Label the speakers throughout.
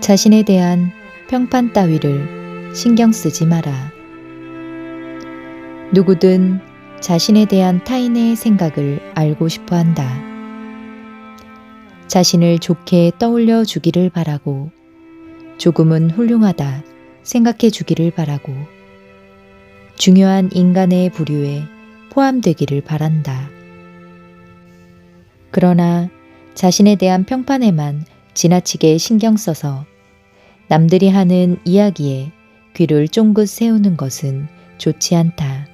Speaker 1: 자신에 대한 평판 따위를 신경 쓰지 마라. 누구든 자신에 대한 타인의 생각을 알고 싶어 한다. 자신을 좋게 떠올려 주기를 바라고, 조금은 훌륭하다 생각해 주기를 바라고, 중요한 인간의 부류에 포함되기를 바란다. 그러나 자신에 대한 평판에만 지나치게 신경 써서 남들이 하는 이야기에 귀를 쫑긋 세우는 것은 좋지 않다.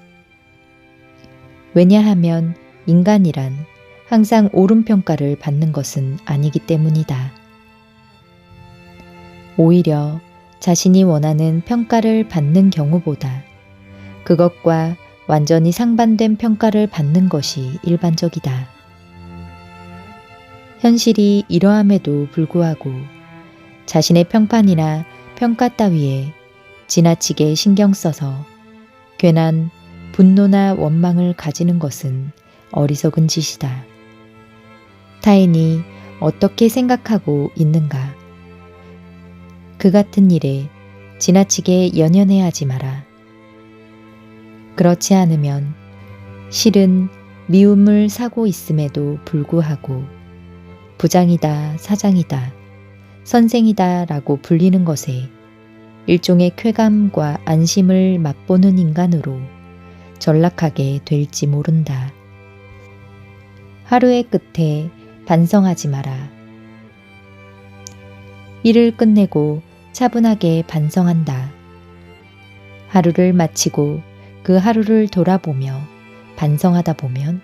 Speaker 1: 왜냐하면 인간이란 항상 옳은 평가를 받는 것은 아니기 때문이다. 오히려 자신이 원하는 평가를 받는 경우보다 그것과 완전히 상반된 평가를 받는 것이 일반적이다. 현실이 이러함에도 불구하고 자신의 평판이나 평가 따위에 지나치게 신경 써서 괜한 분노나 원망을 가지는 것은 어리석은 짓이다. 타인이 어떻게 생각하고 있는가? 그 같은 일에 지나치게 연연해하지 마라. 그렇지 않으면 실은 미움을 사고 있음에도 불구하고 부장이다, 사장이다, 선생이다 라고 불리는 것에 일종의 쾌감과 안심을 맛보는 인간으로 전락하게 될지 모른다. 하루의 끝에 반성하지 마라. 일을 끝내고 차분하게 반성한다. 하루를 마치고 그 하루를 돌아보며 반성하다 보면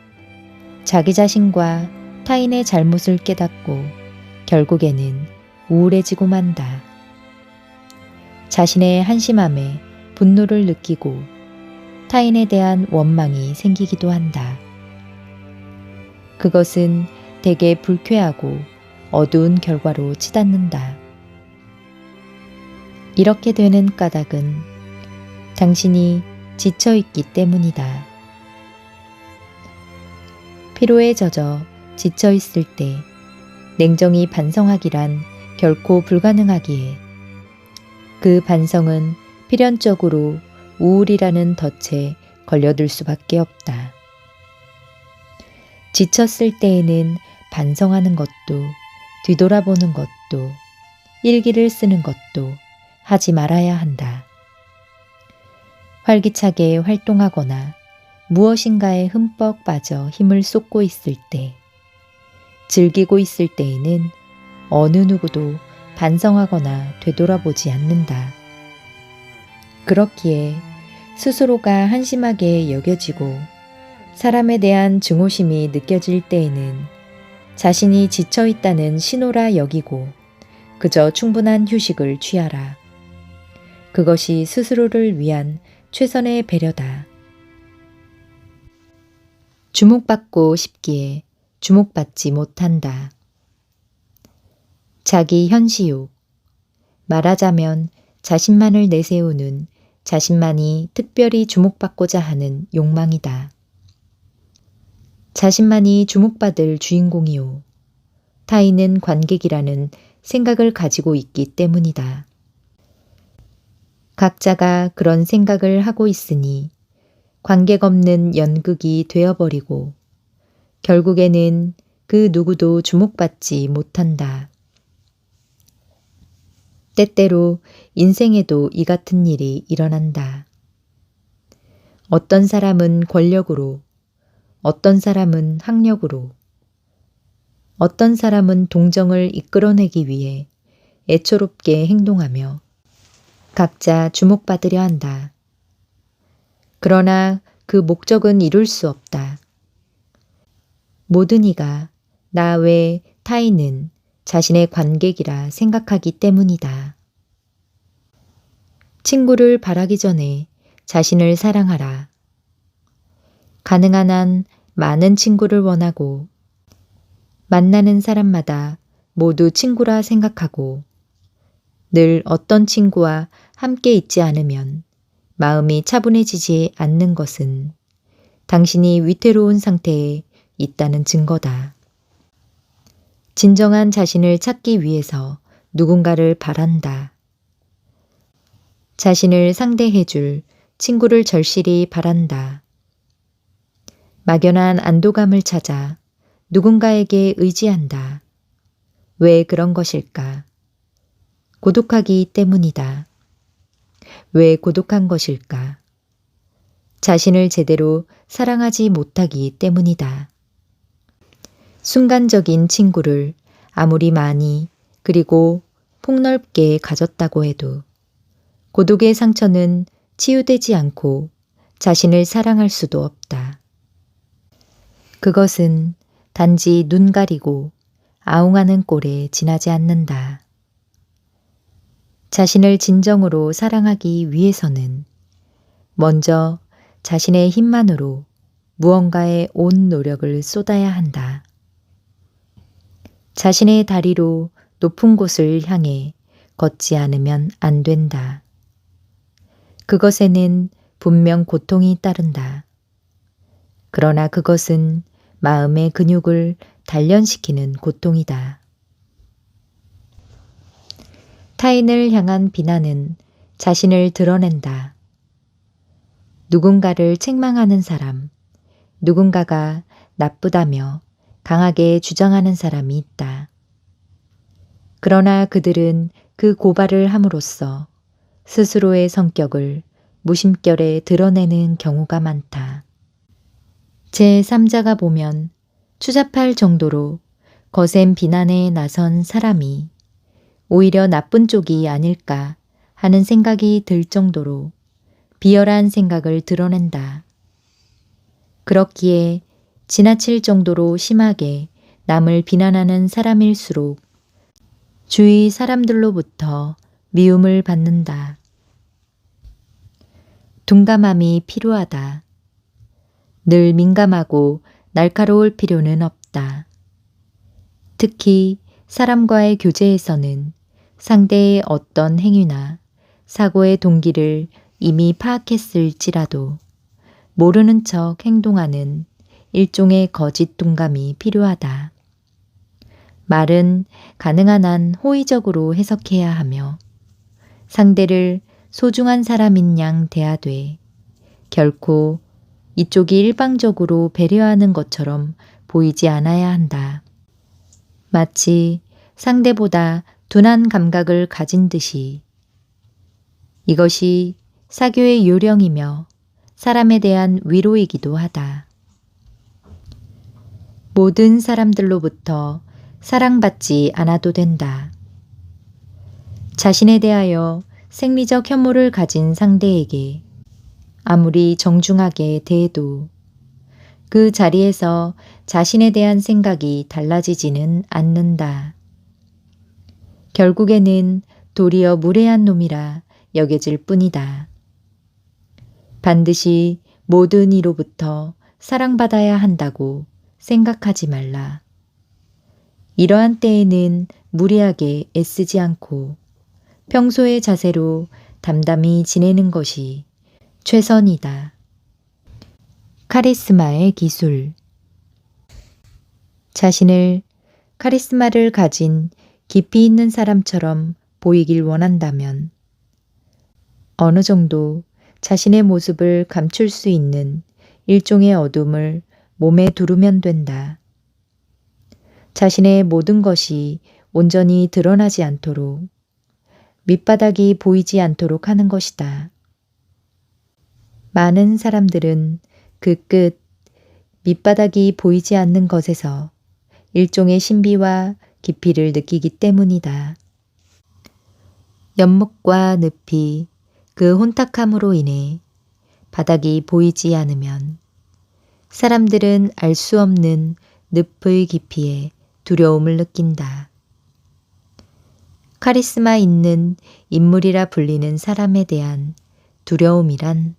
Speaker 1: 자기 자신과 타인의 잘못을 깨닫고 결국에는 우울해지고 만다. 자신의 한심함에 분노를 느끼고 타인에 대한 원망이 생기기도 한다. 그것은 대개 불쾌하고 어두운 결과로 치닫는다. 이렇게 되는 까닭은 당신이 지쳐있기 때문이다. 피로에 젖어 지쳐있을 때 냉정히 반성하기란 결코 불가능하기에 그 반성은 필연적으로 우울이라는 덫에 걸려들 수밖에 없다. 지쳤을 때에는 반성하는 것도, 뒤돌아보는 것도, 일기를 쓰는 것도 하지 말아야 한다. 활기차게 활동하거나 무엇인가에 흠뻑 빠져 힘을 쏟고 있을 때, 즐기고 있을 때에는 어느 누구도 반성하거나 되돌아보지 않는다. 그렇기에 스스로가 한심하게 여겨지고 사람에 대한 증오심이 느껴질 때에는 자신이 지쳐있다는 신호라 여기고 그저 충분한 휴식을 취하라. 그것이 스스로를 위한 최선의 배려다. 주목받고 싶기에 주목받지 못한다. 자기 현시욕. 말하자면 자신만을 내세우는 자신만이 특별히 주목받고자 하는 욕망이다. 자신만이 주목받을 주인공이요. 타인은 관객이라는 생각을 가지고 있기 때문이다. 각자가 그런 생각을 하고 있으니 관객 없는 연극이 되어버리고 결국에는 그 누구도 주목받지 못한다. 때때로 인생에도 이 같은 일이 일어난다. 어떤 사람은 권력으로, 어떤 사람은 학력으로, 어떤 사람은 동정을 이끌어내기 위해 애초롭게 행동하며 각자 주목받으려 한다. 그러나 그 목적은 이룰 수 없다. 모든 이가 나 외 타인은 자신의 관객이라 생각하기 때문이다. 친구를 바라기 전에 자신을 사랑하라. 가능한 한 많은 친구를 원하고 만나는 사람마다 모두 친구라 생각하고 늘 어떤 친구와 함께 있지 않으면 마음이 차분해지지 않는 것은 당신이 위태로운 상태에 있다는 증거다. 진정한 자신을 찾기 위해서 누군가를 바란다. 자신을 상대해줄 친구를 절실히 바란다. 막연한 안도감을 찾아 누군가에게 의지한다. 왜 그런 것일까? 고독하기 때문이다. 왜 고독한 것일까? 자신을 제대로 사랑하지 못하기 때문이다. 순간적인 친구를 아무리 많이 그리고 폭넓게 가졌다고 해도 고독의 상처는 치유되지 않고 자신을 사랑할 수도 없다. 그것은 단지 눈 가리고 아웅하는 꼴에 지나지 않는다. 자신을 진정으로 사랑하기 위해서는 먼저 자신의 힘만으로 무언가에 온 노력을 쏟아야 한다. 자신의 다리로 높은 곳을 향해 걷지 않으면 안 된다. 그것에는 분명 고통이 따른다. 그러나 그것은 마음의 근육을 단련시키는 고통이다. 타인을 향한 비난은 자신을 드러낸다. 누군가를 책망하는 사람, 누군가가 나쁘다며 강하게 주장하는 사람이 있다. 그러나 그들은 그 고발을 함으로써 스스로의 성격을 무심결에 드러내는 경우가 많다. 제3자가 보면 추잡할 정도로 거센 비난에 나선 사람이 오히려 나쁜 쪽이 아닐까 하는 생각이 들 정도로 비열한 생각을 드러낸다. 그렇기에 지나칠 정도로 심하게 남을 비난하는 사람일수록 주위 사람들로부터 미움을 받는다. 둔감함이 필요하다. 늘 민감하고 날카로울 필요는 없다. 특히 사람과의 교제에서는 상대의 어떤 행위나 사고의 동기를 이미 파악했을지라도 모르는 척 행동하는 일종의 거짓 둔감이 필요하다. 말은 가능한 한 호의적으로 해석해야 하며 상대를 소중한 사람인 양 대하되 결코 이쪽이 일방적으로 배려하는 것처럼 보이지 않아야 한다. 마치 상대보다 둔한 감각을 가진 듯이 이것이 사교의 요령이며 사람에 대한 위로이기도 하다. 모든 사람들로부터 사랑받지 않아도 된다. 자신에 대하여 생리적 혐오를 가진 상대에게 아무리 정중하게 대해도 그 자리에서 자신에 대한 생각이 달라지지는 않는다. 결국에는 도리어 무례한 놈이라 여겨질 뿐이다. 반드시 모든 이로부터 사랑받아야 한다고 생각하지 말라. 이러한 때에는 무리하게 애쓰지 않고 평소의 자세로 담담히 지내는 것이 최선이다. 카리스마의 기술. 자신을 카리스마를 가진 깊이 있는 사람처럼 보이길 원한다면 어느 정도 자신의 모습을 감출 수 있는 일종의 어둠을 몸에 두르면 된다. 자신의 모든 것이 온전히 드러나지 않도록 밑바닥이 보이지 않도록 하는 것이다. 많은 사람들은 그 끝 밑바닥이 보이지 않는 것에서 일종의 신비와 깊이를 느끼기 때문이다. 연목과 늪이 그 혼탁함으로 인해 바닥이 보이지 않으면 사람들은 알 수 없는 늪의 깊이에 두려움을 느낀다. 카리스마 있는 인물이라 불리는 사람에 대한 두려움이란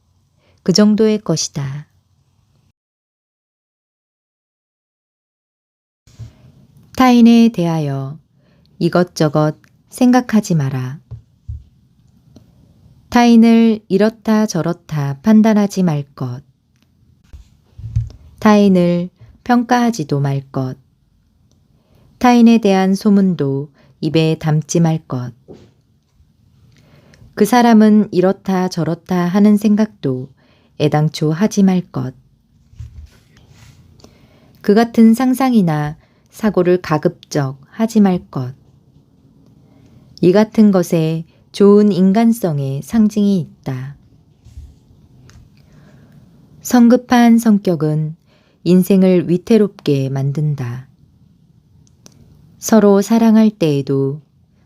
Speaker 1: 그 정도의 것이다. 타인에 대하여 이것저것 생각하지 마라. 타인을 이렇다 저렇다 판단하지 말 것. 타인을 평가하지도 말 것. 타인에 대한 소문도 입에 담지 말 것. 그 사람은 이렇다 저렇다 하는 생각도 애당초 하지 말 것. 그 같은 상상이나 사고를 가급적 하지 말 것. 이 같은 것에 좋은 인간성의 상징이 있다. 성급한 성격은 인생을 위태롭게 만든다. 서로 사랑할 때에도,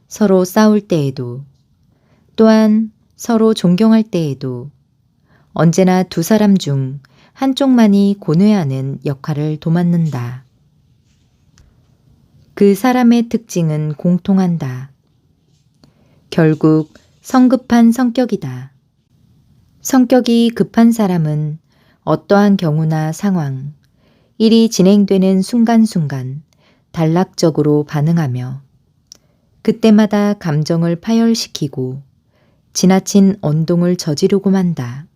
Speaker 1: 서로 싸울 때에도, 또한 서로 존경할 때에도 언제나 두 사람 중 한쪽만이 고뇌하는 역할을 도맡는다. 그 사람의 특징은 공통한다. 결국 성급한 성격이다. 성격이 급한 사람은 어떠한 경우나 상황, 일이 진행되는 순간순간 단락적으로 반응하며 그때마다 감정을 파열시키고 지나친 언동을 저지르고 만다.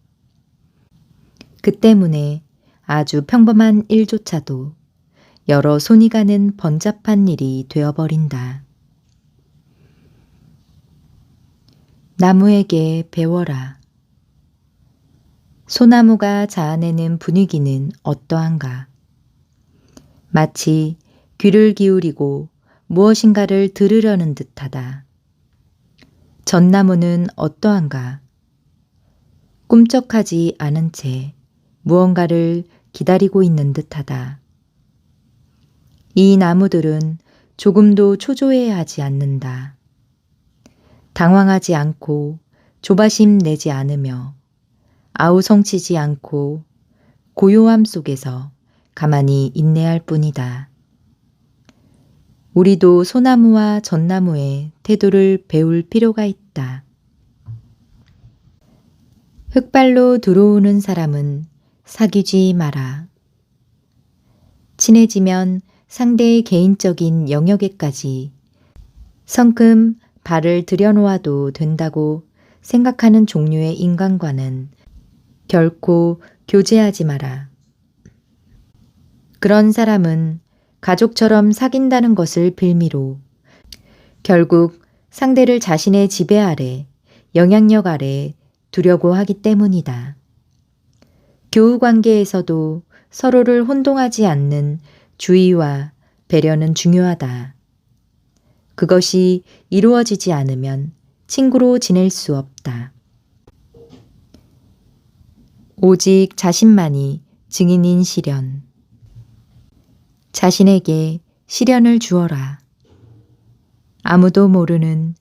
Speaker 1: 그 때문에 아주 평범한 일조차도 여러 손이 가는 번잡한 일이 되어버린다. 나무에게 배워라. 소나무가 자아내는 분위기는 어떠한가? 마치 귀를 기울이고 무엇인가를 들으려는 듯하다. 전나무는 어떠한가? 꿈쩍하지 않은 채 무언가를 기다리고 있는 듯하다. 이 나무들은 조금도 초조해하지 않는다. 당황하지 않고 조바심 내지 않으며 아우성치지 않고 고요함 속에서 가만히 인내할 뿐이다. 우리도 소나무와 전나무의 태도를 배울 필요가 있다. 흙발로 들어오는 사람은 사귀지 마라. 친해지면 상대의 개인적인 영역에까지 성큼 발을 들여놓아도 된다고 생각하는 종류의 인간과는 결코 교제하지 마라. 그런 사람은 가족처럼 사귄다는 것을 빌미로 결국 상대를 자신의 지배 아래, 영향력 아래 두려고 하기 때문이다. 교우 관계에서도 서로를 혼동하지 않는 주의와 배려는 중요하다. 그것이 이루어지지 않으면 친구로 지낼 수 없다. 오직 자신만이 증인인 시련. 자신에게 시련을 주어라. 아무도 모르는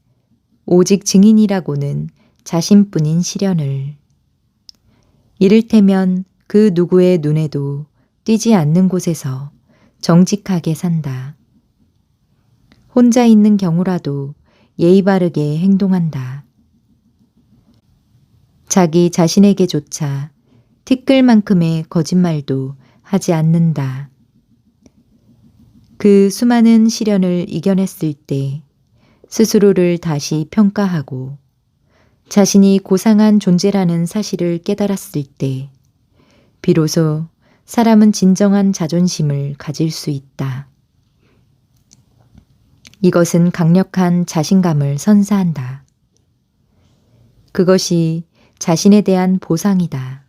Speaker 1: 오직 증인이라고는 자신뿐인 시련을. 이를테면 그 누구의 눈에도 띄지 않는 곳에서 정직하게 산다. 혼자 있는 경우라도 예의 바르게 행동한다. 자기 자신에게조차 티끌만큼의 거짓말도 하지 않는다. 그 수많은 시련을 이겨냈을 때 스스로를 다시 평가하고 자신이 고상한 존재라는 사실을 깨달았을 때 비로소 사람은 진정한 자존심을 가질 수 있다. 이것은 강력한 자신감을 선사한다. 그것이 자신에 대한 보상이다.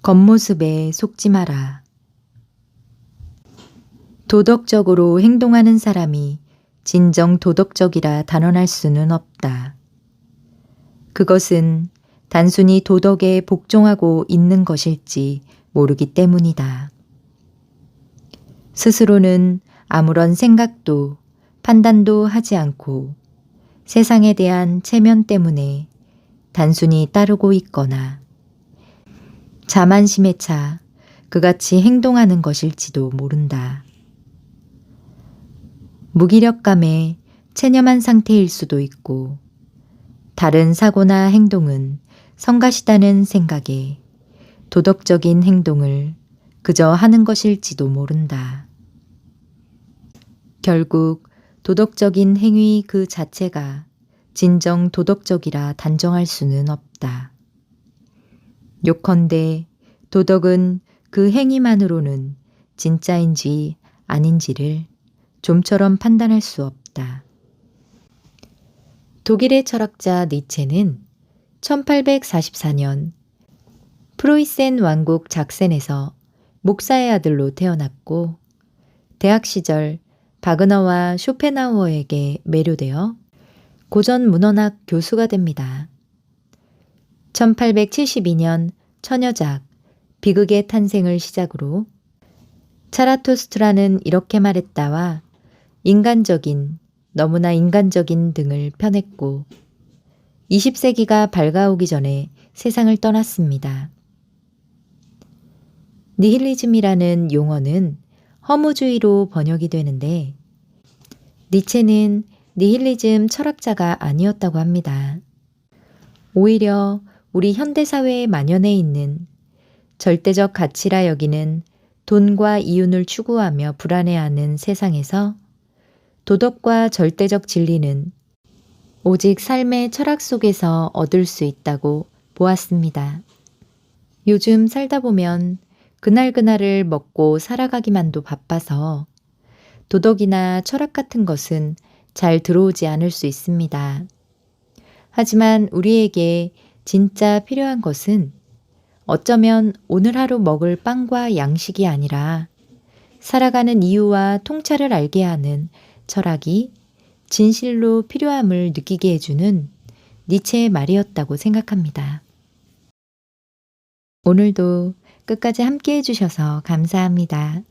Speaker 1: 겉모습에 속지 마라. 도덕적으로 행동하는 사람이 진정 도덕적이라 단언할 수는 없다. 그것은 단순히 도덕에 복종하고 있는 것일지 모르기 때문이다. 스스로는 아무런 생각도 판단도 하지 않고 세상에 대한 체면 때문에 단순히 따르고 있거나 자만심에 차 그같이 행동하는 것일지도 모른다. 무기력감에 체념한 상태일 수도 있고 다른 사고나 행동은 성가시다는 생각에 도덕적인 행동을 그저 하는 것일지도 모른다. 결국 도덕적인 행위 그 자체가 진정 도덕적이라 단정할 수는 없다. 요컨대 도덕은 그 행위만으로는 진짜인지 아닌지를 좀처럼 판단할 수 없다. 독일의 철학자 니체는 1844년 프로이센 왕국 작센에서 목사의 아들로 태어났고 대학 시절 바그너와 쇼펜하우어에게 매료되어 고전 문헌학 교수가 됩니다. 1872년 처녀작 비극의 탄생을 시작으로 차라토스트라는 이렇게 말했다와 인간적인, 너무나 인간적인 등을 펴냈고 20세기가 밝아오기 전에 세상을 떠났습니다. 니힐리즘이라는 용어는 허무주의로 번역이 되는데 니체는 니힐리즘 철학자가 아니었다고 합니다. 오히려 우리 현대사회에 만연해 있는 절대적 가치라 여기는 돈과 이윤을 추구하며 불안해하는 세상에서 도덕과 절대적 진리는 오직 삶의 철학 속에서 얻을 수 있다고 보았습니다. 요즘 살다 보면 그날그날을 먹고 살아가기만도 바빠서 도덕이나 철학 같은 것은 잘 들어오지 않을 수 있습니다. 하지만 우리에게 진짜 필요한 것은 어쩌면 오늘 하루 먹을 빵과 양식이 아니라 살아가는 이유와 통찰을 알게 하는 철학이 진실로 필요함을 느끼게 해주는 니체의 말이었다고 생각합니다. 오늘도 끝까지 함께 해주셔서 감사합니다.